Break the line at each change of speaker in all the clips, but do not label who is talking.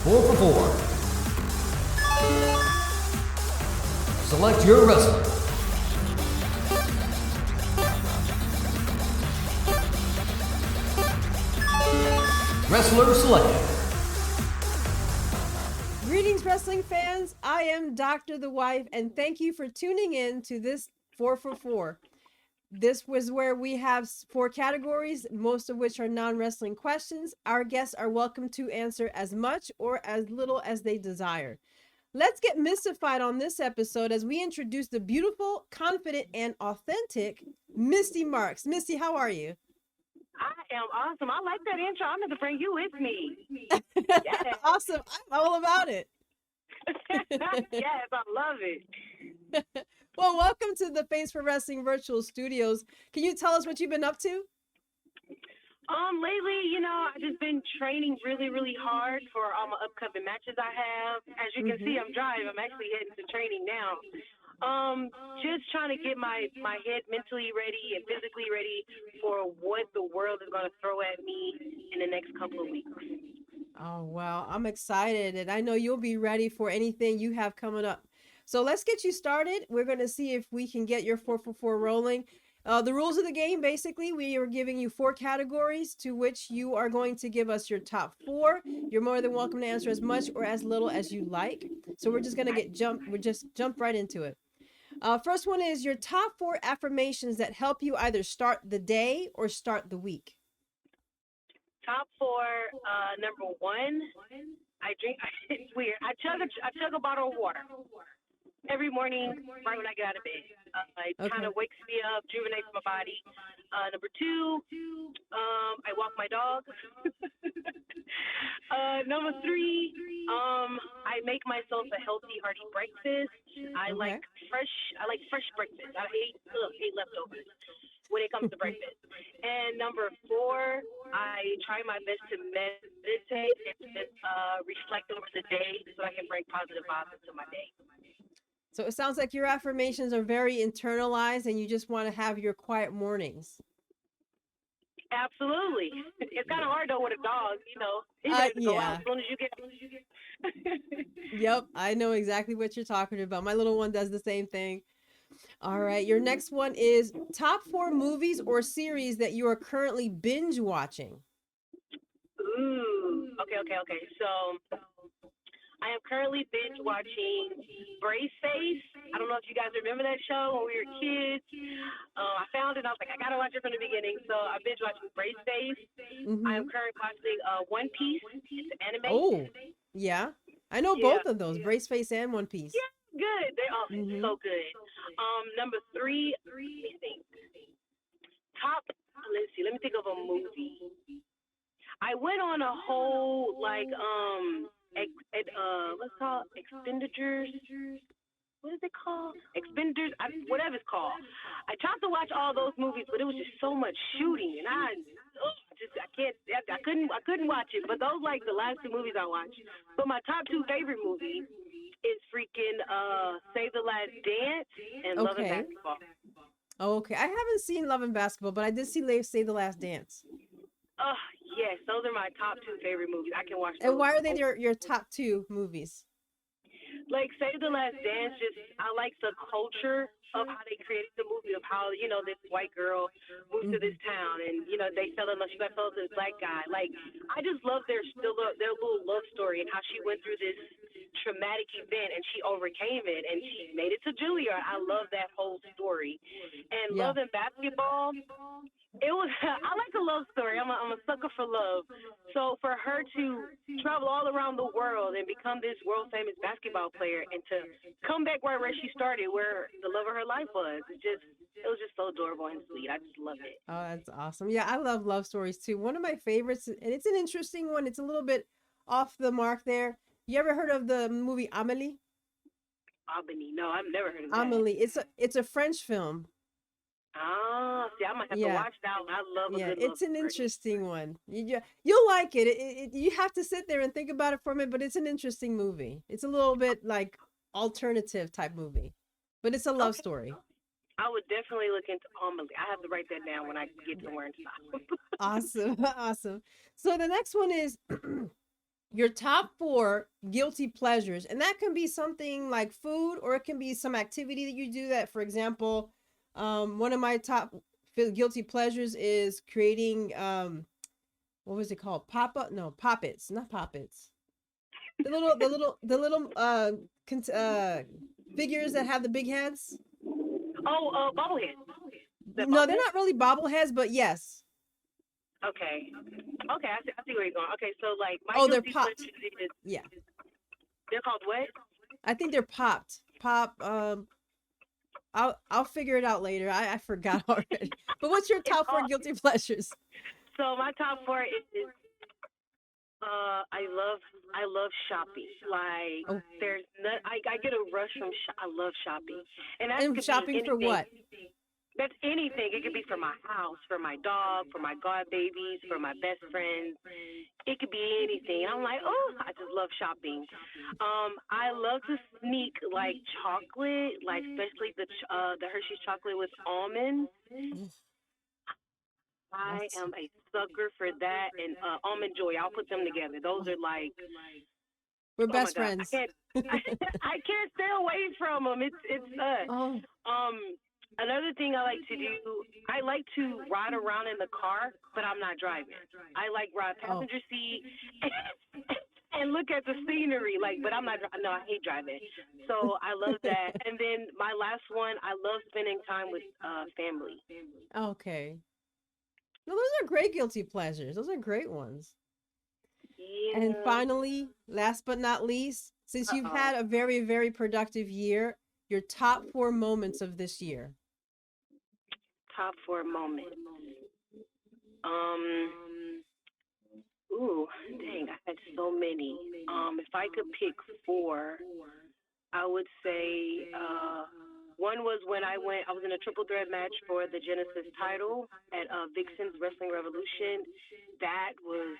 4 for 4. Select your wrestler. Wrestler selected.
Greetings, wrestling fans. I am Dr. The Wife, and thank you for tuning in to this 4 for 4. This was where we have 4 categories, most of which are non-wrestling questions. Our guests are welcome to answer as much or as little as they desire. Let's get mystified on this episode as we introduce the beautiful, confident, and authentic Mystii Marks. Mystii, how are you?
I am awesome. I like that intro. I'm going to bring you with me.
Yes. Awesome. I'm all about it.
Yes, I love it.
Well, welcome to the Face for Wrestling Virtual Studios. Can you tell us what you've been up to?
Lately, I've just been training really, really hard for all my upcoming matches I have. As you can see, I'm driving. I'm actually heading to training now. Just trying to get my head mentally ready and physically ready for what the world is going to throw at me in the next couple of weeks.
Oh, well, I'm excited, and I know you'll be ready for anything you have coming up. So let's get you started. We're going to see if we can get your 4 for 4 rolling. The rules of the game, basically, we are giving you 4 categories to which you are going to give us your top 4. You're more than welcome to answer as much or as little as you like. So we're just going to jump right into it. First one is your top 4 affirmations that help you either start the day or start the week.
Top 4, number 1, I drink. It's weird. I chug a bottle of water every morning right when I get out of bed. It kind of wakes me up, rejuvenates my body. Number 2, I walk my dog. Number 3, I make myself a healthy, hearty breakfast. I like fresh breakfast. I hate leftovers when it comes to breakfast. And number 4, I try my best to meditate and reflect over the day so I can bring positive vibes into my day.
So it sounds like your affirmations are very internalized and you just want to have your quiet mornings.
Absolutely. It's kind of hard though with a dog, He has to go out as soon as you get.
Yep, I know exactly what you're talking about. My little one does the same thing. All right, your next one is top 4 movies or series that you are currently binge watching.
Ooh, okay. So I am currently binge watching Brave Face. I don't know if you guys remember that show when we were kids. I found it. I was like, I gotta watch it from the beginning. So I binge watching Brave Face. I am currently watching One Piece. It's an anime.
Oh, yeah. I know both of those, Brave Face and One Piece.
Yeah, good. They're all so good. Number 3, let me think. Let me think of a movie. I went on a whole what's it called? Expenditures. What is it called? Expenditures, whatever it's called. I tried to watch all those movies, but it was just so much shooting, and I couldn't watch it. But those like the last 2 movies I watched. But my top 2 favorite movies is freaking Save the Last Dance and Love and Basketball.
Okay, I haven't seen Love and Basketball, but I did see Save the Last Dance.
Yes, those are my top 2 favorite movies. I can watch those.
And why are they your top 2 movies?
Like Save the Last Dance, I like the culture of how they created the movie, of how, this white girl moved to this town and, they fell in love, she got fell to this black guy. Like, I just love their little love story and how she went through this traumatic event and she overcame it and she made it to Juilliard. I love that whole story. And Love and Basketball, I like a love story. I'm a sucker for love. So for her to travel all around the world and become this world famous basketball player and to come back where she started, where the love of her life was, it was just so adorable and sweet. I just love it.
Oh, that's awesome. Yeah, I love love stories too. One of my favorites, and it's an interesting one. It's a little bit off the mark there. You ever heard of the movie Amélie?
Amélie? No, I've never heard of that.
Amélie. It's a French film.
See, I might have to watch that one. I love a good
it's an interesting one. You'll like it. You have to sit there and think about it for a minute, but it's an interesting movie. It's a little bit like alternative type movie, but it's a love story.
I would definitely look into Amélie. I have to write that down when I get somewhere and stop.
Awesome. So the next one is your top 4 guilty pleasures, and that can be something like food, or it can be some activity that you do. That, for example, one of my top guilty pleasures is creating what was it called? Poppets, not poppets. The little figures that have the big heads.
Oh, bobblehead.
No, they're not really bobbleheads, but yes.
Okay. Okay, I see where you're going. Okay, so like my
Oh, they're
guilty
popped.
pleasure is
Yeah,
they're called what?
I think they're popped. Pop. I'll figure it out later. I forgot already. But what's your
It's
top 4
all
guilty pleasures?
so my top 4 is I love shopping. Like
Oh,
there's not I get a rush from I love shopping. And that
and
could be
shopping for
anything.
what?
That's anything. It could be for my house, for my dog, for my god babies, for my best friends. It could be anything. I'm like, oh, I just love shopping. I love to sneak like chocolate, like especially the Hershey's chocolate with almonds. I
That's
am a sucker for that and almond joy. I'll put them together. Those are like,
we're
oh my
best
god,
friends.
I can't stay away from them. It's
Oh,
um. Another thing I like to do, I like to ride around in the car, but I'm not driving. I like ride
oh,
passenger seat and look at the scenery. Like, but I'm not. No, I hate driving. So I love that. And then my last one, I love spending time with family.
okay. No, those are great guilty pleasures. Those are great ones. And
Yeah.
finally, last but not least, since
Uh
you've
oh.
had a very, very productive year, your top 4 moments of this year.
Top 4 moments. Um. Ooh, dang, I had so many. If I could pick 4, I would say one was when I was in a triple threat match for the Genesis title at Vixen's Wrestling Revolution. That was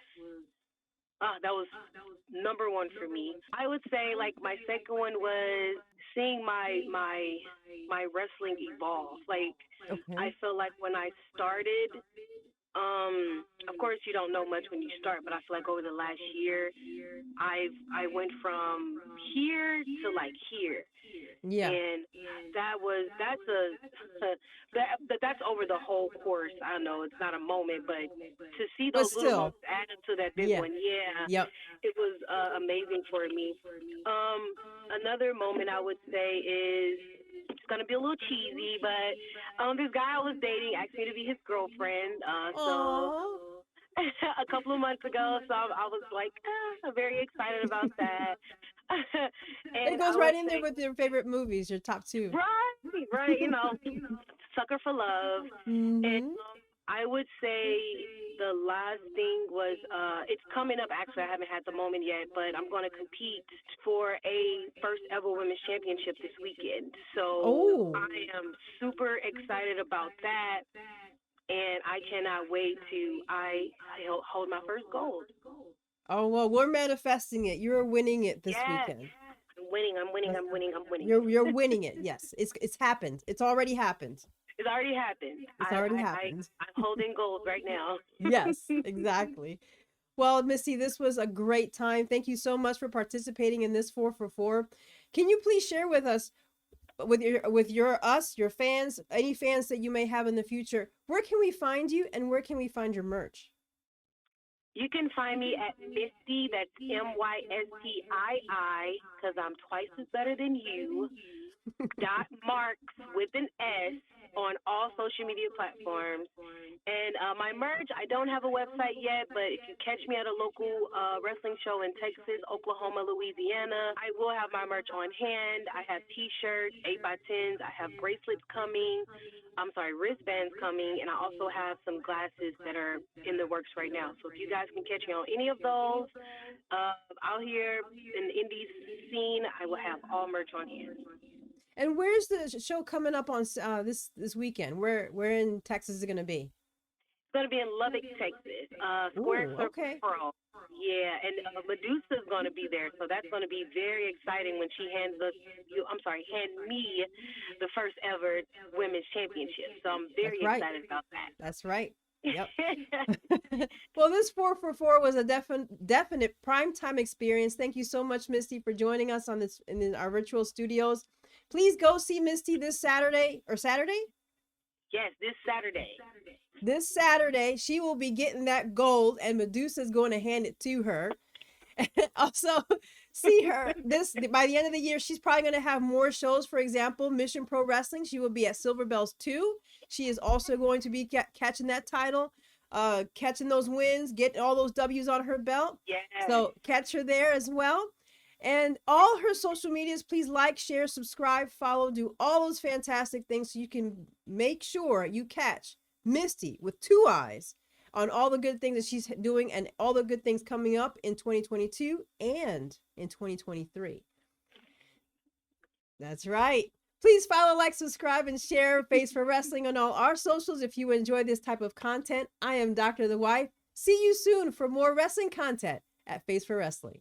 number 1 for me. I would say like my second one was seeing my wrestling evolve. Like
Okay.
I feel like when I started, of course you don't know much when you start, but I feel like over the last year I went from here to like here,
Yeah.
and that's over the whole course. I know it's not a moment, but to see
But
those little
still,
moments add up to that big
yeah.
one, yeah,
Yep.
it was amazing for me. Another moment I would say is it's gonna be a little cheesy, but this guy I was dating asked me to be his girlfriend. So
Oh,
a couple of months ago, so I was like very excited about that.
it
And
goes
I
right
would
in there
say,
with your favorite movies, your top 2.
right, sucker for love. And
Mm-hmm.
I would say the last thing was it's coming up. Actually, I haven't had the moment yet, but I'm going to compete for a first ever women's championship this weekend. So
Oh.
I am super excited about that, and I cannot wait to hold my first gold.
Oh, well, we're manifesting it. You're winning it this
Yes,
weekend.
I'm winning. I'm winning.
That's,
I'm winning. I'm winning.
you're winning it. Yes. It's happened. It's already happened.
It's already happened.
It's already happened.
I'm holding gold right now.
Yes, exactly. Well, Missy, this was a great time. Thank you so much for participating in this 4 for 4. Can you please share with us, your fans, any fans that you may have in the future, where can we find you and where can we find your merch?
You can find me at Mystii, that's Mystii, because I'm twice as better than you, Marks with an S on all social media platforms. And my merch, I don't have a website yet, but if you catch me at a local wrestling show in Texas, Oklahoma, Louisiana, I will have my merch on hand. I have T-shirts, 8x10s. I have bracelets coming. I'm sorry, wristbands coming. And I also have some glasses that are in the works right now. So if you guys can catch me on any of those, out here in the indies scene, I will have all merch on hand.
And where's the show coming up on this weekend? Where in Texas is it going to be?
It's going to be in Lubbock, Texas, Square
Ooh,
Circle
okay.
Pro. Yeah, and Medusa's going to be there, so that's going to be very exciting when she hand me the first ever women's championship. So I'm
That's
very
right.
excited about that.
That's right. Yep. Well, this 444 was a definite primetime experience. Thank you so much, Misty, for joining us on this in our virtual studios. Please go see Misty this Saturday or Saturday.
Yes, this Saturday.
This Saturday, she will be getting that gold, and Medusa's going to hand it to her. Also, see her this by the end of the year. She's probably going to have more shows. For example, Mission Pro Wrestling. She will be at Silver Bells 2. She is also going to be catching that title, catching those wins, getting all those W's on her belt.
Yes.
So catch her there as well. And all her social medias, please like, share, subscribe, follow, do all those fantastic things so you can make sure you catch Misty with 2 eyes on all the good things that she's doing and all the good things coming up in 2022 and in 2023. That's right. Please follow, like, subscribe, and share Face for Wrestling on all our socials if you enjoy this type of content. I am Dr. The Wife. See you soon for more wrestling content at Face for Wrestling.